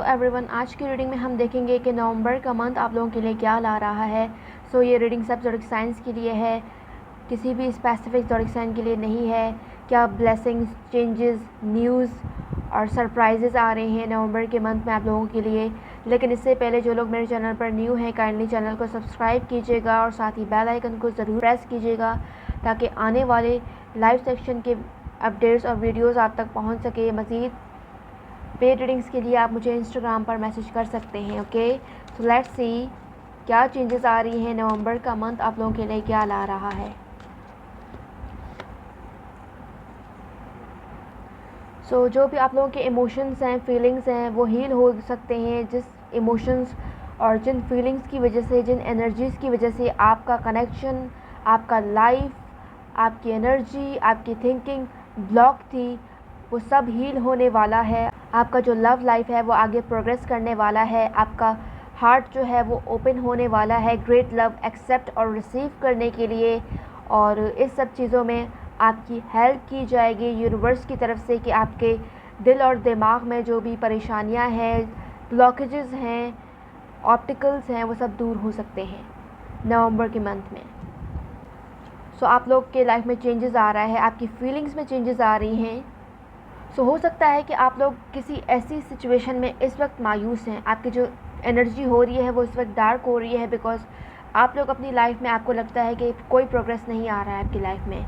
Everyone, आज की reading में हम देखेंगे कि नवंबर का मंथ आप लोगों के लिए क्या ला रहा है। ये रीडिंग सब ज़ोडिक साइंस के लिए है, किसी भी स्पेसिफिक ज़ोडिक साइन के लिए नहीं है। क्या ब्लेसिंग्स, चेंजेस, न्यूज़ और सरप्राइजेज़ आ रहे हैं नवंबर के मंथ में आप लोगों के लिए। लेकिन इससे पहले जो लोग मेरे चैनल पर न्यू हैं, काइंडली चैनल को सब्सक्राइब कीजिएगा और साथ ही बेल आइकन को ज़रूर प्रेस कीजिएगा ताकि आने वाले लाइव सेक्शन के अपडेट्स और वीडियोस आप तक पहुंच सके। मज़ीद पेड रीडिंग्स के लिए आप मुझे इंस्टाग्राम पर मैसेज कर सकते हैं। ओके, सो लेट्स सी क्या चेंजेस आ रही हैं, नवंबर का मंथ आप लोगों के लिए क्या ला रहा है। जो भी आप लोगों के इमोशंस हैं, फीलिंग्स हैं, वो हील हो सकते हैं। जिस इमोशंस और जिन फीलिंग्स की वजह से, जिन एनर्जीज़ की वजह से आपका कनेक्शन, आपका लाइफ, आपकी एनर्जी, आपकी थिंकिंग ब्लॉक थी, वो सब हील होने वाला है। आपका जो लव लाइफ है वो आगे प्रोग्रेस करने वाला है। आपका हार्ट जो है वो ओपन होने वाला है ग्रेट लव एक्सेप्ट और रिसीव करने के लिए। और इस सब चीज़ों में आपकी हेल्प की जाएगी यूनिवर्स की तरफ से कि आपके दिल और दिमाग में जो भी परेशानियां हैं, ब्लॉकेजेस हैं, ऑब्स्टिकल्स हैं, वो सब दूर हो सकते हैं नवंबर के मंथ में। आप लोग के लाइफ में चेंजेस आ रहा है, आपकी फीलिंग्स में चेंजेस आ रही हैं। हो सकता है कि आप लोग किसी ऐसी सिचुएशन में इस वक्त मायूस हैं, आपकी जो एनर्जी हो रही है वो इस वक्त डार्क हो रही है, बिकॉज आप लोग अपनी लाइफ में, आपको लगता है कि कोई प्रोग्रेस नहीं आ रहा है आपकी लाइफ में।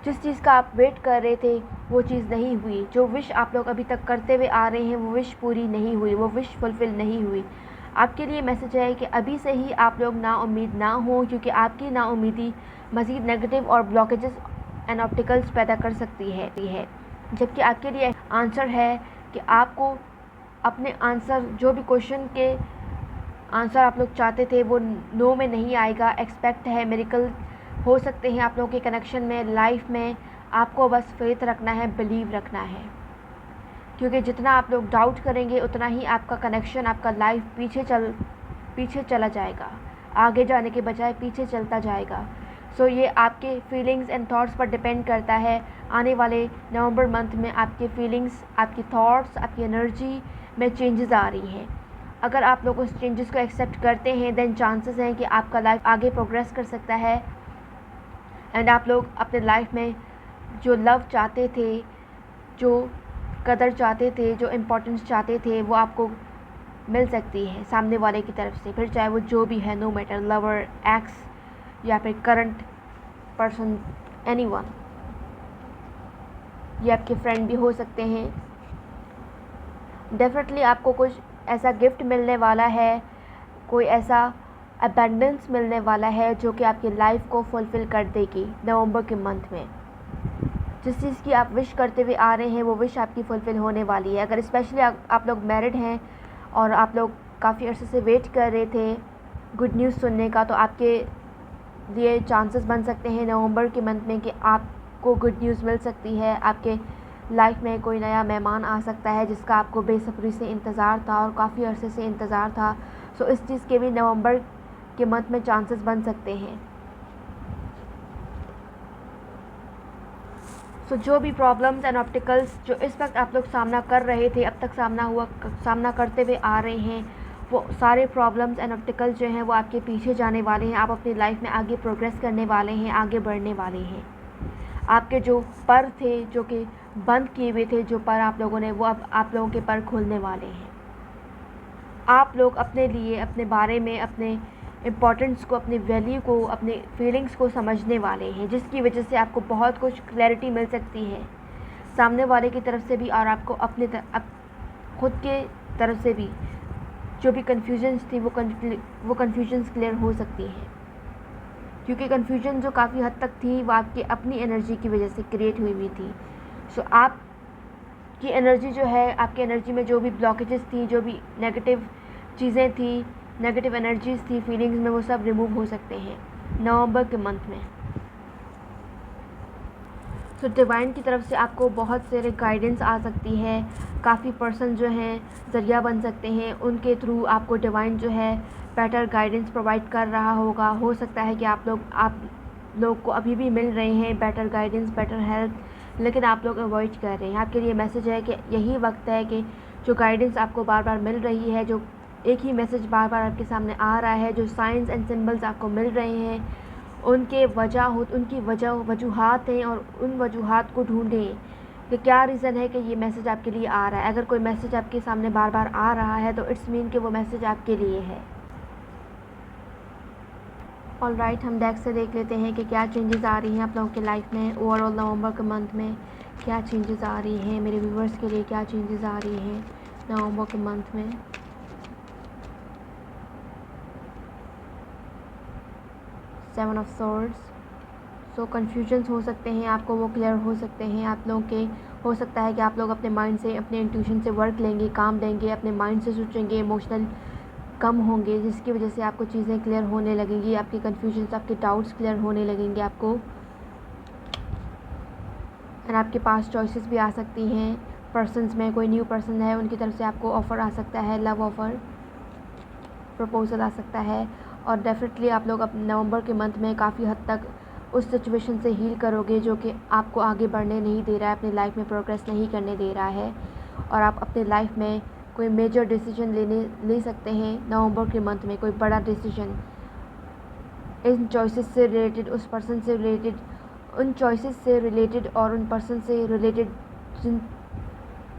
जिस चीज़ का आप वेट कर रहे थे वो चीज़ नहीं हुई। जो विश आप लोग अभी तक करते हुए आ रहे हैं वो विश पूरी नहीं हुई, वो विश फुलफ़िल नहीं हुई। आपके लिए मैसेज है कि अभी से ही आप लोग नाउम्मीद ना हो, क्योंकि आपकी नाउम्मीदी मज़ीद नेगेटिव और ब्लॉकेजेस एंड ऑब्स्टिकल्स पैदा कर सकती है। जबकि आपके लिए आंसर है कि आपको अपने आंसर, जो भी क्वेश्चन के आंसर आप लोग चाहते थे वो नो में नहीं आएगा। एक्सपेक्ट है, मिरेकल हो सकते हैं आप लोगों के कनेक्शन में, लाइफ में। आपको बस फेथ रखना है, बिलीव रखना है, क्योंकि जितना आप लोग डाउट करेंगे उतना ही आपका कनेक्शन, आपका लाइफ पीछे चला जाएगा, आगे जाने के बजाय पीछे चलता जाएगा। ये आपके फीलिंग्स एंड थॉट्स पर डिपेंड करता है। आने वाले नवंबर मंथ में आपके फीलिंग्स, आपकी थॉट्स, आपकी एनर्जी में चेंजेस आ रही हैं। अगर आप लोग उस चेंजेस को एक्सेप्ट करते हैं देन चांसेस हैं कि आपका लाइफ आगे प्रोग्रेस कर सकता है एंड आप लोग अपने लाइफ में जो लव चाहते थे, जो कदर चाहते थे, जो इम्पोर्टेंस चाहते थे, वो आपको मिल सकती है सामने वाले की तरफ से। फिर चाहे वो जो भी है, नो मैटर, लवर, एक्स या फिर करंट पर्सन, एनीवन, ये आपके फ्रेंड भी हो सकते हैं। डेफिनेटली आपको कुछ ऐसा गिफ्ट मिलने वाला है, कोई ऐसा अबंडेंस मिलने वाला है जो कि आपकी लाइफ को फुलफ़िल कर देगी नवंबर के मंथ में। जिस चीज़ की आप विश करते हुए आ रहे हैं वो विश आपकी फुलफ़िल होने वाली है। अगर स्पेशली आप लोग मैरिड हैं और आप लोग काफ़ी अर्से से वेट कर रहे थे गुड न्यूज़ सुनने का, तो आपके लिए चांसेस बन सकते हैं नवंबर के मंथ में कि आपको गुड न्यूज़ मिल सकती है। आपके लाइफ में कोई नया मेहमान आ सकता है जिसका आपको बेसब्री से इंतज़ार था और काफ़ी अरसे से इंतज़ार था। इस चीज़ के भी नवंबर के मंथ में चांसेस बन सकते हैं। जो भी प्रॉब्लम्स एंड ऑब्स्टिकल्स जो इस वक्त आप लोग सामना कर रहे थे, अब तक सामना करते हुए आ रहे हैं, वो सारे प्रॉब्लम्स एंड ऑब्स्टिकल्स जो हैं वो आपके पीछे जाने वाले हैं। आप अपनी लाइफ में आगे प्रोग्रेस करने वाले हैं, आगे बढ़ने वाले हैं। आपके जो पर थे, जो कि बंद किए हुए थे, जो पर आप लोगों ने, वो अब आप लोगों के पर खुलने वाले हैं। आप लोग अपने लिए, अपने बारे में, अपने इम्पोर्टेंस को, अपनी वैल्यू को, अपने फीलिंग्स को समझने वाले हैं, जिसकी वजह से आपको बहुत कुछ क्लैरिटी मिल सकती है सामने वाले की तरफ से भी और आपको अपने खुद के तरफ से भी। जो भी कन्फ्यूजन्स थी वो कन्फ्यूजन्स क्लियर हो सकती हैं, क्योंकि कन्फ्यूजन जो काफ़ी हद तक थी वो आपकी अपनी एनर्जी की वजह से क्रिएट हुई थी। आपकी एनर्जी जो है, आपकी एनर्जी में जो भी ब्लॉकेजेस थी, जो भी नेगेटिव चीज़ें थी, नेगेटिव एनर्जीज़ थी फीलिंग्स में, वो सब रिमूव हो सकते हैं नवंबर के मंथ में। डिवाइन की तरफ से आपको बहुत सारे गाइडेंस आ सकती है। काफ़ी पर्सन जो हैं ज़रिया बन सकते हैं, उनके थ्रू आपको डिवाइन जो है बेटर गाइडेंस प्रोवाइड कर रहा होगा। हो सकता है कि आप लोग को अभी भी मिल रहे हैं बेटर गाइडेंस, बेटर हेल्प, लेकिन आप लोग अवॉइड कर रहे हैं। आपके लिए मैसेज है कि यही वक्त है कि जो गाइडेंस आपको बार बार मिल रही है, जो एक ही मैसेज बार बार आपके सामने आ रहा है, जो साइंस एंड सिंबल्स आपको मिल रहे हैं, उनकी वजूहात हैं और उन वजूहात को ढूंढें कि क्या रीज़न है कि ये मैसेज आपके लिए आ रहा है। अगर कोई मैसेज आपके सामने बार बार आ रहा है तो इट्स मीन कि वो मैसेज आपके लिए है। ऑलराइट, हम डेक से देख लेते हैं कि क्या चेंजेस आ रही हैं आप लोगों के लाइफ में। ओवरऑल नवंबर के मंथ में क्या चेंजेस आ रही हैं, मेरे व्यूवर्स के लिए क्या चेंजेस आ रही हैं नवंबर के मंथ में। Seven of swords. So confusions हो सकते हैं आपको, वो क्लियर हो सकते हैं आप लोगों के। हो सकता है कि आप लोग अपने माइंड से, अपने इंट्यूशन से वर्क लेंगे, काम लेंगे, अपने माइंड से सोचेंगे, इमोशनल कम होंगे, जिसकी वजह से आपको चीज़ें क्लियर होने लगेंगी, आपके कन्फ्यूजन्स, आपके डाउट्स क्लियर होने लगेंगे आपको। और आपके पास चॉइसेस भी आ सकती हैं पर्सन्स में। कोई न्यू पर्सन है, उनकी तरफ से आपको ऑफ़र आ सकता है, लव ऑफ़र, प्रपोजल आ सकता है। और डेफिनेटली आप लोग अब नवंबर के मंथ में काफ़ी हद तक उस सिचुएशन से हील करोगे जो कि आपको आगे बढ़ने नहीं दे रहा है, अपनी लाइफ में प्रोग्रेस नहीं करने दे रहा है। और आप अपने लाइफ में कोई मेजर डिसीजन ले सकते हैं नवंबर के मंथ में, कोई बड़ा डिसीजन इन चॉइसेस से रिलेटेड, उस पर्सन से रिलेटेड, उन चॉइसेस से रिलेटेड और उन पर्सन से रिलेटेड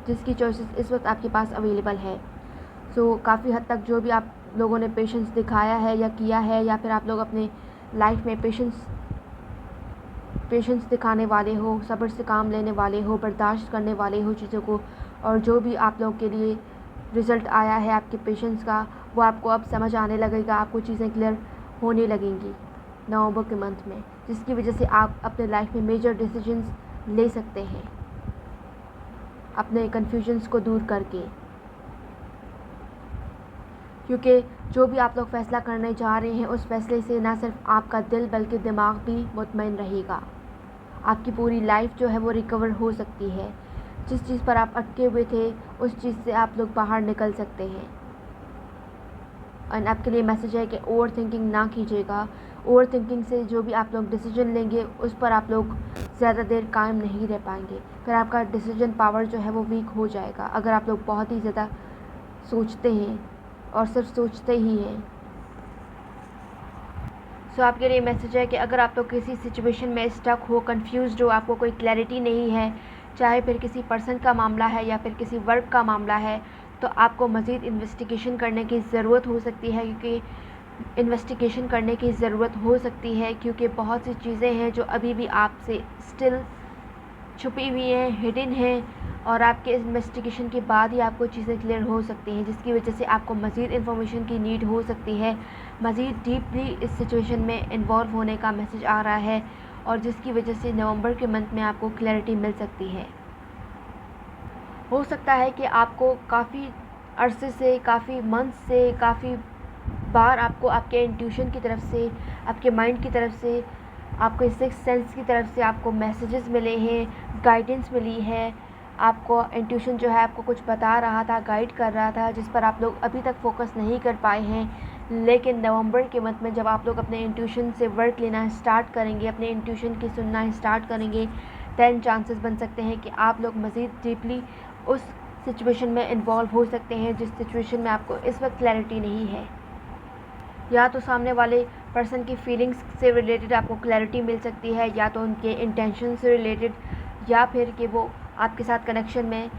जिसकी चॉइसेस इस वक्त आपके पास अवेलेबल है। सो काफ़ी हद तक जो भी आप लोगों ने पेशेंस दिखाया है या किया है, या फिर आप लोग अपने लाइफ में पेशेंस दिखाने वाले हो, सब्र से काम लेने वाले हो, बर्दाश्त करने वाले हो चीज़ों को, और जो भी आप लोग के लिए रिज़ल्ट आया है आपके पेशेंस का, वो आपको अब समझ आने लगेगा, आपको चीज़ें क्लियर होने लगेंगी नवंबर के मंथ में, जिसकी वजह से आप अपने लाइफ में मेजर डिसीजंस ले सकते हैं अपने कन्फ्यूजन्स को दूर करके। क्योंकि जो भी आप लोग फ़ैसला करने जा रहे हैं, उस फैसले से ना सिर्फ आपका दिल बल्कि दिमाग भी मुतमईन रहेगा। आपकी पूरी लाइफ जो है वो रिकवर हो सकती है। जिस चीज़ पर आप अटके हुए थे, उस चीज़ से आप लोग बाहर निकल सकते हैं। और आपके लिए मैसेज है कि ओवर थिंकिंग ना कीजिएगा। ओवर थिंकिंग से जो भी आप लोग डिसीजन लेंगे, उस पर आप लोग ज़्यादा देर कायम नहीं रह पाएंगे, फिर आपका डिसीजन पावर जो है वो वीक हो जाएगा। अगर आप लोग बहुत ही ज़्यादा सोचते हैं और सिर्फ सोचते ही हैं। सो आपके लिए मैसेज है कि अगर आप लोग किसी सिचुएशन में स्टक हो, कंफ्यूज्ड हो, आपको कोई क्लैरिटी नहीं है, चाहे फिर किसी पर्सन का मामला है या फिर किसी वर्क का मामला है, तो आपको मज़ीद इन्वेस्टिगेशन करने की ज़रूरत हो सकती है। क्योंकि बहुत सी चीज़ें हैं जो अभी भी आपसे स्टिल छुपी हुई हैं, हिडन हैं, और आपके इन्वेस्टिगेशन के बाद ही आपको चीज़ें क्लियर हो सकती हैं, जिसकी वजह से आपको मज़ीद इन्फॉर्मेशन की नीड हो सकती है। मज़ीद डीपली इस सिचुएशन में इन्वॉल्व होने का मैसेज आ रहा है, और जिसकी वजह से नवंबर के मंथ में आपको क्लैरिटी मिल सकती है। हो सकता है कि आपको काफ़ी अरसे से, काफ़ी मंथ से, काफ़ी बार आपको आपके इंट्यूशन की तरफ से, आपके माइंड की तरफ से, आपके सिक्स सेंस की तरफ से आपको मैसेजेस मिले हैं, गाइडेंस मिली है। आपको इंट्यूशन जो है आपको कुछ बता रहा था, गाइड कर रहा था, जिस पर आप लोग अभी तक फोकस नहीं कर पाए हैं। लेकिन नवंबर के मंथ में जब आप लोग अपने इंट्यूशन से वर्क लेना स्टार्ट करेंगे, अपने इंट्यूशन की सुनना स्टार्ट करेंगे, 10 चांसेस बन सकते हैं कि आप लोग मज़ीद डीपली उस सिचुएशन में इन्वॉल्व हो सकते हैं जिस सिचुएशन में आपको इस वक्त क्लैरिटी नहीं है। या तो सामने वाले पर्सन की फीलिंग्स से रिलेटेड आपको क्लैरिटी मिल सकती है, या तो उनके इंटेंशन से रिलेटेड, या फिर कि वो आपके साथ कनेक्शन में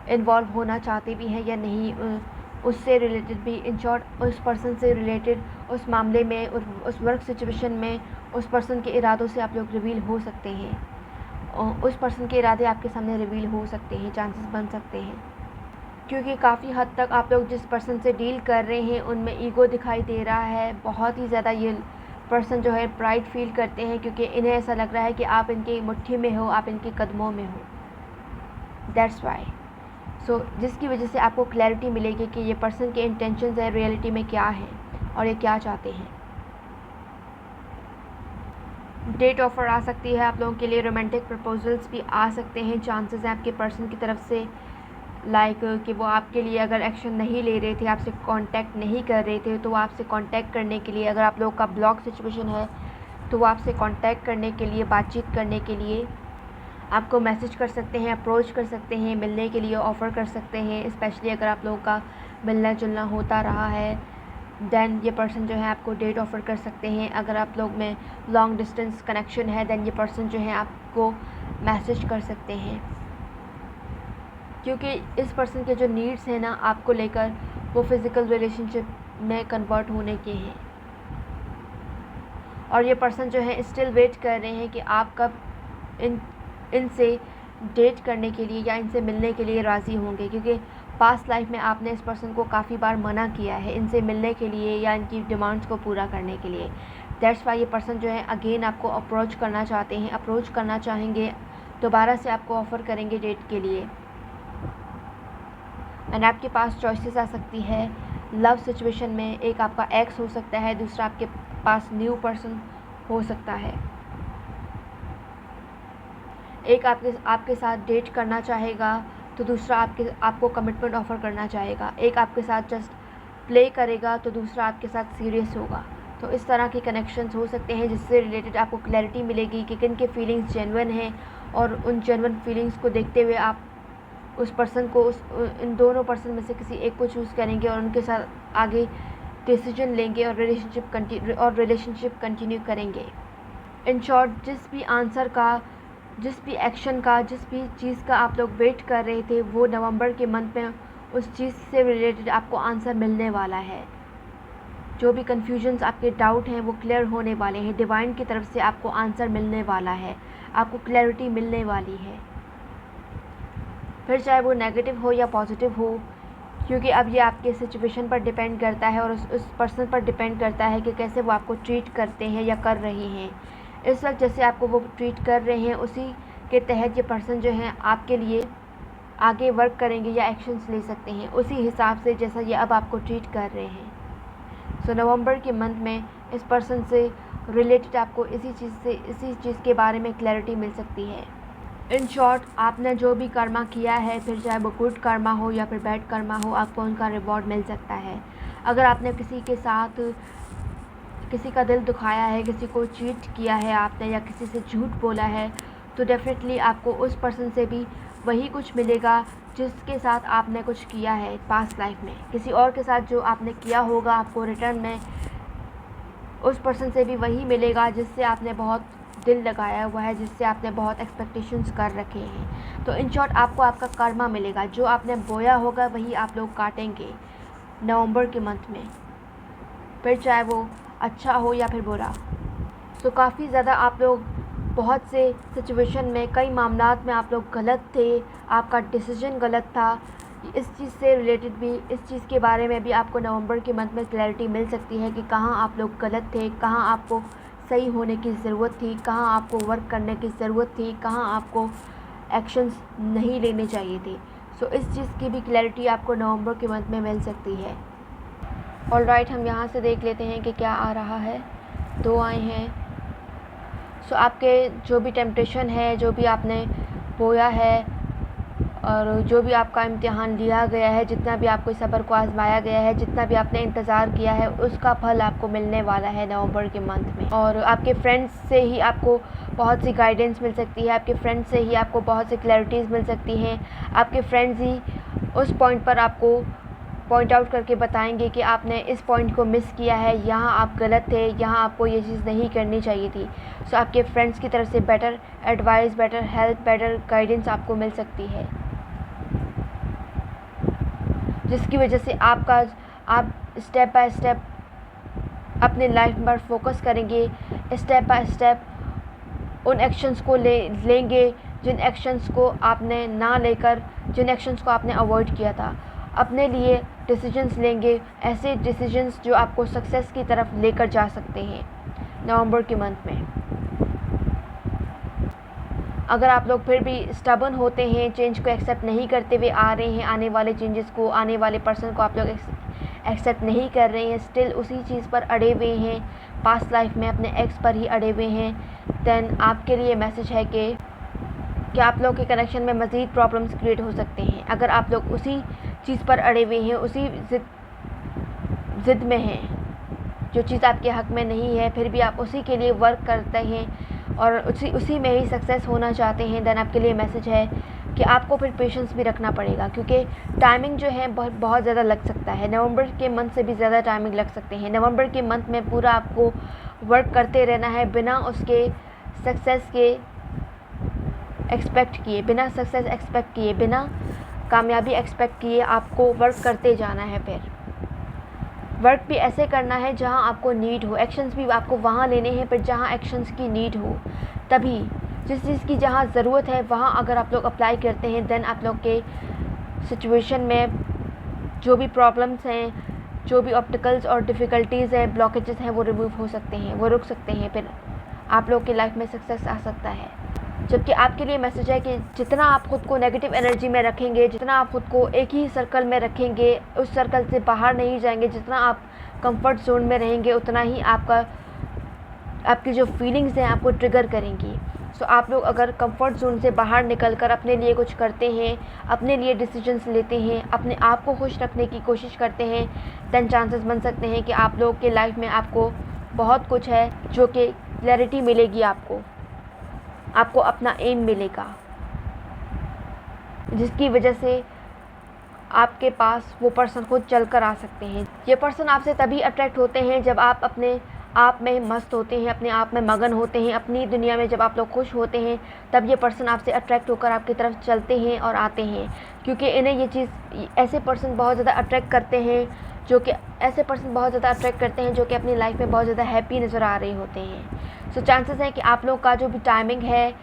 इन्वॉल्व होना चाहते भी हैं या नहीं, उससे रिलेटेड भी। इन शॉर्ट, उस पर्सन से रिलेटेड, उस मामले में, उस वर्क सिचुएशन में उस पर्सन के इरादों से आप लोग रिवील हो सकते हैं, और उस पर्सन के इरादे आपके सामने रिवील हो सकते हैं, चांसेस बन सकते हैं। क्योंकि काफ़ी हद तक आप लोग जिस पर्सन से डील कर रहे हैं उनमें ईगो दिखाई दे रहा है। बहुत ही ज़्यादा ये पर्सन जो है प्राइड फील करते हैं, क्योंकि इन्हें ऐसा लग रहा है कि आप इनकी मुट्ठी में हो, आप इनके कदमों में हो। That's why. सो जिसकी वजह से आपको क्लैरिटी मिलेगी कि ये पर्सन के इंटेंशंस है रियलिटी में क्या है और ये क्या चाहते हैं। डेट ऑफर आ सकती है आप लोगों के लिए, रोमांटिक प्रपोजल्स भी आ सकते हैं, चांसेस हैं आपके पर्सन की तरफ से, लाइक कि वो आपके लिए अगर एक्शन नहीं ले रहे थे, आपसे कांटेक्ट नहीं कर रहे थे, तो वो आपसे कांटेक्ट करने के लिए, अगर आप लोगों का ब्लॉक सिचुएशन है तो वो आपसे कांटेक्ट करने के लिए, बातचीत करने के लिए आपको मैसेज कर सकते हैं, अप्रोच कर सकते हैं, मिलने के लिए ऑफ़र कर सकते हैं। स्पेशली अगर आप लोगों का मिलना जुलना होता रहा है, देन ये पर्सन जो है आपको डेट ऑफ़र कर सकते हैं। अगर आप लोग में लॉन्ग डिस्टेंस कनेक्शन है, देन ये पर्सन जो है आपको मैसेज कर सकते हैं, क्योंकि इस पर्सन के जो नीड्स हैं ना आपको लेकर, वो फिज़िकल रिलेशनशिप में कन्वर्ट होने के हैं। और ये पर्सन जो है स्टिल वेट कर रहे हैं कि आप कब इनसे डेट करने के लिए या इनसे मिलने के लिए राज़ी होंगे, क्योंकि पास्ट लाइफ में आपने इस पर्सन को काफ़ी बार मना किया है इनसे मिलने के लिए या इनकी डिमांड्स को पूरा करने के लिए। दैट्स वाई ये पर्सन जो है अगेन आपको अप्रोच करना चाहते हैं, अप्रोच करना चाहेंगे, दोबारा से आपको ऑफ़र करेंगे डेट के लिए। एंड आपके पास चॉइसेस आ सकती है लव सिचुएशन में। एक आपका एक्स हो सकता है, दूसरा आपके पास न्यू पर्सन हो सकता है। एक आपके साथ डेट करना चाहेगा तो दूसरा आपको कमिटमेंट ऑफ़र करना चाहेगा। एक आपके साथ जस्ट प्ले करेगा तो दूसरा आपके साथ सीरियस होगा। तो इस तरह के कनेक्शंस हो सकते हैं जिससे रिलेटेड आपको क्लैरिटी मिलेगी कि किन के फीलिंग्स जेन्युइन हैं, और उन जेन्युइन फीलिंग्स को देखते हुए आप उस पर्सन को इन दोनों पर्सन में से किसी एक को चूज़ करेंगे और उनके साथ आगे डिसीजन लेंगे और रिलेशनशिप कंटिन्यू करेंगे। इन शॉर्ट, जिस भी आंसर का, जिस भी एक्शन का, जिस भी चीज़ का आप लोग वेट कर रहे थे, वो नवंबर के मंथ में उस चीज़ से रिलेटेड आपको आंसर मिलने वाला है। जो भी कन्फ्यूजन्स, आपके डाउट हैं, वो क्लियर होने वाले हैं। डिवाइन की तरफ से आपको आंसर मिलने वाला है, आपको क्लैरिटी मिलने वाली है, फिर चाहे वो नेगेटिव हो या पॉजिटिव हो, क्योंकि अब ये आपके सिचुएशन पर डिपेंड करता है और उस पर्सन पर डिपेंड करता है कि कैसे वो आपको ट्रीट करते हैं या कर रहे हैं। इस वक्त जैसे आपको वो ट्रीट कर रहे हैं, उसी के तहत ये पर्सन जो है आपके लिए आगे वर्क करेंगे या एक्शंस ले सकते हैं, उसी हिसाब से जैसा ये अब आपको ट्रीट कर रहे हैं। सो नवंबर के मंथ में इस पर्सन से रिलेटेड आपको इसी चीज़ के बारे में क्लैरिटी मिल सकती है। इन शॉर्ट, आपने जो भी कर्मा किया है, फिर चाहे वो गुड कर्मा हो या फिर बैड कर्मा हो, आपको उनका रिवॉर्ड मिल सकता है। अगर आपने किसी के साथ किसी का दिल दुखाया है, किसी को चीट किया है आपने, या किसी से झूठ बोला है, तो डेफिनेटली आपको उस पर्सन से भी वही कुछ मिलेगा जिसके साथ आपने कुछ किया है पास्ट लाइफ में। किसी और के साथ जो आपने किया होगा, आपको रिटर्न में उस पर्सन से भी वही मिलेगा जिससे आपने बहुत दिल लगाया हुआ है, जिससे आपने बहुत एक्सपेक्टेशंस कर रखे हैं। तो इन शॉर्ट, आपको आपका कर्मा मिलेगा, जो आपने बोया होगा वही आप लोग काटेंगे नवंबर के मंथ में, फिर चाहे वो अच्छा हो या फिर बुरा। तो काफ़ी ज़्यादा आप लोग बहुत से सिचुएशन में, कई मामलात में आप लोग गलत थे, आपका डिसीजन गलत था। इस चीज़ से रिलेटेड भी, इस चीज़ के बारे में भी आपको नवंबर के मंथ में क्लैरिटी मिल सकती है कि कहाँ आप लोग गलत थे, कहाँ आपको सही होने की ज़रूरत थी, कहाँ आपको वर्क करने की ज़रूरत थी, कहाँ आपको एक्शंस नहीं लेने चाहिए थे। सो इस चीज़ की भी क्लैरिटी आपको नवंबर के मंथ में मिल सकती है। ऑलराइट, हम यहाँ से देख लेते हैं कि क्या आ रहा है। 2 आए हैं। सो आपके जो भी टेम्पटेशन है, जो भी आपने बोया है और जो भी आपका इम्तिहान लिया गया है, जितना भी आपको सब्र को आजमाया गया है, जितना भी आपने इंतज़ार किया है, उसका फल आपको मिलने वाला है नवंबर के मंथ में। और आपके फ्रेंड्स से ही आपको बहुत सी गाइडेंस मिल सकती है, आपके फ्रेंड्स से ही आपको बहुत सी क्लैरिटीज़ मिल सकती हैं। आपके फ्रेंड्स ही उस पॉइंट पर आपको पॉइंट आउट करके बताएंगे कि आपने इस पॉइंट को मिस किया है, यहाँ आप गलत थे, यहाँ आपको ये चीज़ नहीं करनी चाहिए थी। सो आपके फ्रेंड्स की तरफ से better advice, better help, better guidance आपको मिल सकती है, जिसकी वजह से आप स्टेप बाय स्टेप अपने लाइफ पर फोकस करेंगे, स्टेप बाय स्टेप उन एक्शंस को लेंगे जिन एक्शंस को आपने ना लेकर, जिन एक्शंस को आपने अवॉइड किया था। अपने लिए डिसीजंस लेंगे, ऐसे डिसीजंस जो आपको सक्सेस की तरफ लेकर जा सकते हैं नवंबर के मंथ में। अगर आप लोग फिर भी स्टबर्न होते हैं, चेंज को एक्सेप्ट नहीं करते हुए आ रहे हैं, आने वाले चेंजेस को, आने वाले पर्सन को आप लोग एक्सेप्ट नहीं कर रहे हैं, स्टिल उसी चीज़ पर अड़े हुए हैं, पास्ट लाइफ में अपने एक्स पर ही अड़े हुए हैं, देन आपके लिए मैसेज है कि आप लोग के कनेक्शन में मज़ीद प्रॉब्लम्स क्रिएट हो सकते हैं। अगर आप लोग उसी चीज़ पर अड़े हुए हैं, उसी ज़िद में हैं, जो चीज़ आपके हक़ में नहीं है, फिर भी आप उसी के लिए वर्क करते हैं, और उसी में ही सक्सेस होना चाहते हैं, देन आपके लिए मैसेज है कि आपको फिर पेशेंस भी रखना पड़ेगा, क्योंकि टाइमिंग जो है बहुत ज़्यादा लग सकता है। नवंबर के मंथ से भी ज़्यादा टाइमिंग लग सकते हैं। नवंबर के मंथ में पूरा आपको वर्क करते रहना है, बिना उसके सक्सेस के एक्सपेक्ट किए, बिना सक्सेस एक्सपेक्ट किए, बिना कामयाबी एक्सपेक्ट किए आपको वर्क करते जाना है। फिर वर्क भी ऐसे करना है जहां आपको नीड हो, एक्शंस भी आपको वहां लेने हैं पर जहां एक्शंस की नीड हो। तभी जिस चीज़ की जहां ज़रूरत है वहां अगर आप लोग अप्लाई करते हैं, देन आप लोग के सिचुएशन में जो भी प्रॉब्लम्स हैं, जो भी ऑब्स्टिकल्स और डिफ़िकल्टीज़ हैं, ब्लॉकेजेस हैं, वो रिमूव हो सकते हैं, वो रुक सकते हैं। फिर आप लोग की लाइफ में सक्सेस आ सकता है। जबकि आपके लिए मैसेज है कि जितना आप ख़ुद को नेगेटिव एनर्जी में रखेंगे, जितना आप ख़ुद को एक ही सर्कल में रखेंगे, उस सर्कल से बाहर नहीं जाएंगे, जितना आप कंफर्ट जोन में रहेंगे, उतना ही आपकी जो फीलिंग्स हैं आपको ट्रिगर करेंगी। सो आप लोग अगर कंफर्ट जोन से बाहर निकलकर अपने लिए कुछ करते हैं, अपने लिए डिसीजंस लेते हैं, अपने आप को खुश रखने की कोशिश करते हैं, देन चांसेस बन सकते हैं कि आप लोग के लाइफ में आपको बहुत कुछ है जो कि क्लैरिटी मिलेगी, आपको अपना एम मिलेगा, जिसकी वजह से आपके पास वो पर्सन खुद चल कर आ सकते हैं। ये पर्सन आपसे तभी अट्रैक्ट होते हैं जब आप अपने आप में मस्त होते हैं, अपने आप में मगन होते हैं, अपनी दुनिया में जब आप लोग खुश होते हैं, तब ये पर्सन आपसे अट्रैक्ट होकर आपकी तरफ चलते हैं और आते हैं। क्योंकि इन्हें ये चीज़, ऐसे पर्सन बहुत ज़्यादा अट्रैक्ट करते हैं जो कि अपनी लाइफ में बहुत ज़्यादा हैप्पी नज़र आ रहे होते हैं। सो चांसेस हैं कि आप लोग का जो भी टाइमिंग है,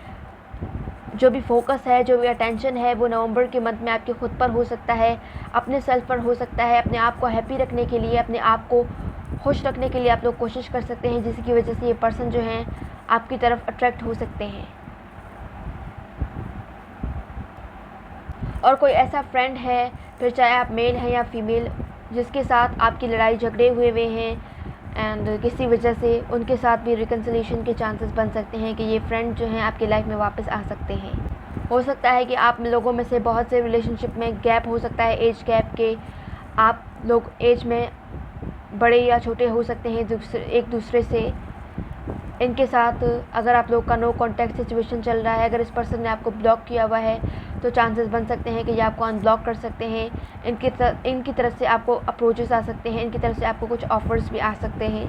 जो भी फोकस है, जो भी अटेंशन है, वो नवंबर के मंथ में आपके खुद पर हो सकता है, अपने सेल्फ पर हो सकता है। अपने आप को हैप्पी रखने के लिए, अपने आप को खुश रखने के लिए आप लोग कोशिश कर सकते हैं, जिसकी वजह से ये पर्सन जो हैं आपकी तरफ अट्रैक्ट हो सकते हैं। और कोई ऐसा फ्रेंड है, फिर चाहे आप मेल हैं या फीमेल, जिसके साथ आपकी लड़ाई झगड़े हुए हैं एंड किसी वजह से उनके साथ भी रिकन्सिलिएशन के चांसेस बन सकते हैं कि ये फ्रेंड जो हैं आपकी लाइफ में वापस आ सकते हैं। हो सकता है कि आप लोगों में से बहुत से रिलेशनशिप में गैप हो सकता है, एज गैप के, आप लोग एज में बड़े या छोटे हो सकते हैं एक दूसरे से। इनके साथ अगर आप लोग का नो कॉन्टैक्ट सिचुएशन चल रहा है, अगर इस पर्सन ने आपको ब्लॉक किया हुआ है, तो चांसेस बन सकते हैं कि ये आपको अनब्लॉक कर सकते हैं। इनकी तरफ से आपको अप्रोचेस आ सकते हैं, इनकी तरफ से आपको कुछ ऑफ़र्स भी आ सकते हैं।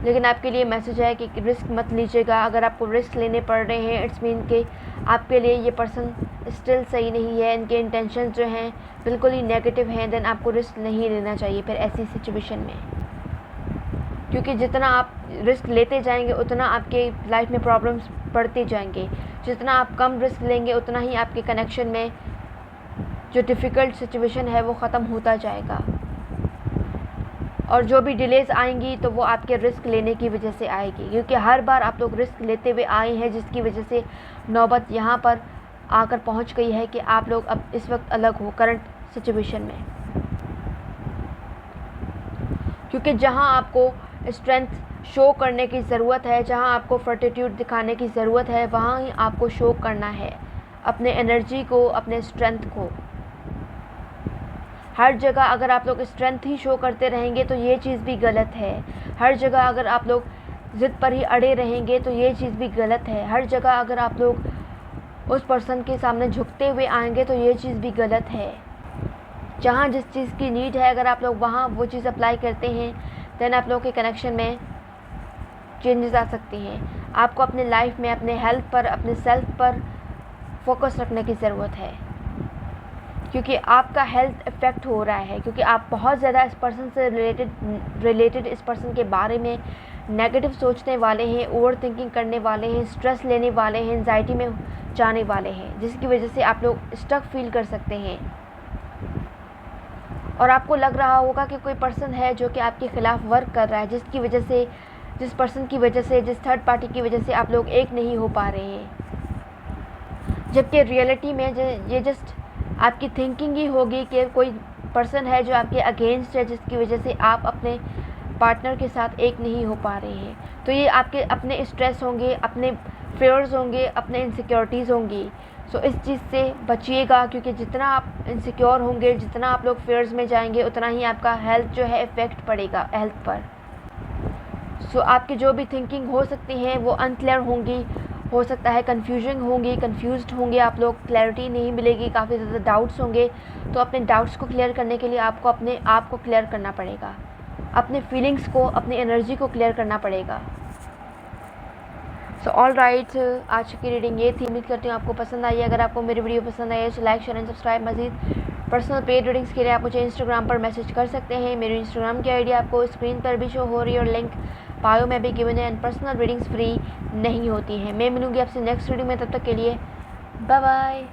लेकिन आपके लिए मैसेज है कि रिस्क मत लीजिएगा। अगर आपको रिस्क लेने पड़ रहे हैं, इट्स मीन कि आपके लिए ये पर्सन स्टिल सही नहीं है, इनके इंटेंशन जो हैं बिल्कुल ही नेगेटिव हैं, देन आपको रिस्क नहीं लेना चाहिए फिर ऐसी सिचुएशन में। क्योंकि जितना आप रिस्क लेते जाएंगे उतना आपके लाइफ में प्रॉब्लम्स बढ़ते जाएंगे। जितना आप कम रिस्क लेंगे उतना ही आपके कनेक्शन में जो डिफ़िकल्ट सिचुएशन है वो ख़त्म होता जाएगा। और जो भी डिलेज़ आएंगी तो वो आपके रिस्क लेने की वजह से आएगी, क्योंकि हर बार आप लोग रिस्क लेते हुए आए हैं, जिसकी वजह से नौबत यहाँ पर आकर पहुँच गई है कि आप लोग अब इस वक्त अलग हो करंट सिचुएशन में। क्योंकि जहाँ आपको स्ट्रेंथ शो करने की ज़रूरत है, जहाँ आपको फॉर्टिट्यूड दिखाने की ज़रूरत है, वहाँ ही आपको शो करना है अपने एनर्जी को, अपने स्ट्रेंथ को। हर जगह अगर आप लोग स्ट्रेंथ ही शो करते रहेंगे तो ये चीज़ भी गलत है। हर जगह अगर आप लोग ज़िद पर ही अड़े रहेंगे तो ये चीज़ भी गलत है। हर जगह अगर आप लोग उस पर्सन के सामने झुकते हुए आएंगे तो ये चीज़ भी गलत है। जहाँ जिस चीज़ की नीड है, अगर आप लोग वहाँ वो चीज़ अप्लाई करते हैं, देन आप लोग के कनेक्शन में चेंजेस आ सकते हैं। आपको अपने लाइफ में अपने हेल्थ पर, अपने सेल्फ पर फोकस रखने की ज़रूरत है, क्योंकि आपका हेल्थ इफ़ेक्ट हो रहा है, क्योंकि आप बहुत ज़्यादा इस पर्सन से रिलेटेड इस पर्सन के बारे में नेगेटिव सोचने वाले हैं, ओवर थिंकिंग करने वाले हैं, स्ट्रेस लेने वाले हैं, एंजाइटी में जाने वाले हैं, जिसकी वजह से आप लोग स्टक फील कर सकते हैं। और आपको लग रहा होगा कि कोई पर्सन है जो कि आपके ख़िलाफ़ वर्क कर रहा है, जिस पर्सन की वजह से, जिस थर्ड पार्टी की वजह से आप लोग एक नहीं हो पा रहे हैं। जबकि रियलिटी में ये जस्ट आपकी थिंकिंग ही होगी कि कोई पर्सन है जो आपके अगेंस्ट है, जिसकी वजह से आप अपने पार्टनर के साथ एक नहीं हो पा रहे हैं। तो ये आपके अपने स्ट्रेस होंगे, अपने फेयर्स होंगे, अपने इनसिक्योरिटीज़ होंगी। सो इस चीज़ से बचिएगा, क्योंकि जितना आप इनसिक्योर होंगे, जितना आप लोग फेयर्स में जाएंगे, उतना ही आपका हेल्थ जो है इफ़ेक्ट पड़ेगा हेल्थ पर। सो आपकी जो भी थिंकिंग हो सकती हैं वो अनक्लियर होंगी, हो सकता है कन्फ्यूजन होंगी, कंफ्यूज्ड होंगे आप लोग, क्लैरिटी नहीं मिलेगी, काफ़ी ज़्यादा डाउट्स होंगे। तो अपने डाउट्स को क्लियर करने के लिए आपको अपने आप को क्लियर करना पड़ेगा, अपने फीलिंग्स को, अपनी एनर्जी को क्लियर करना पड़ेगा। सो ऑल राइट, आज की रीडिंग ये थी। उम्मीद करती हूँ आपको पसंद आई। अगर आपको मेरी वीडियो पसंद आई तो लाइक, शेयर एंड सब्सक्राइब। मज़ीद पर्सनल पेड रीडिंग्स के लिए आप मुझे इंस्टाग्राम पर मैसेज कर सकते हैं। मेरी इंस्टाग्राम की आईडी आपको स्क्रीन पर भी शो हो रही है और लिंक बायो में भी गिवन है। एंड पर्सनल रीडिंग्स फ्री नहीं होती हैं। मैं मिलूँगी आपसे नेक्स्ट वीडियो में, तब तक के लिए बाय बाय।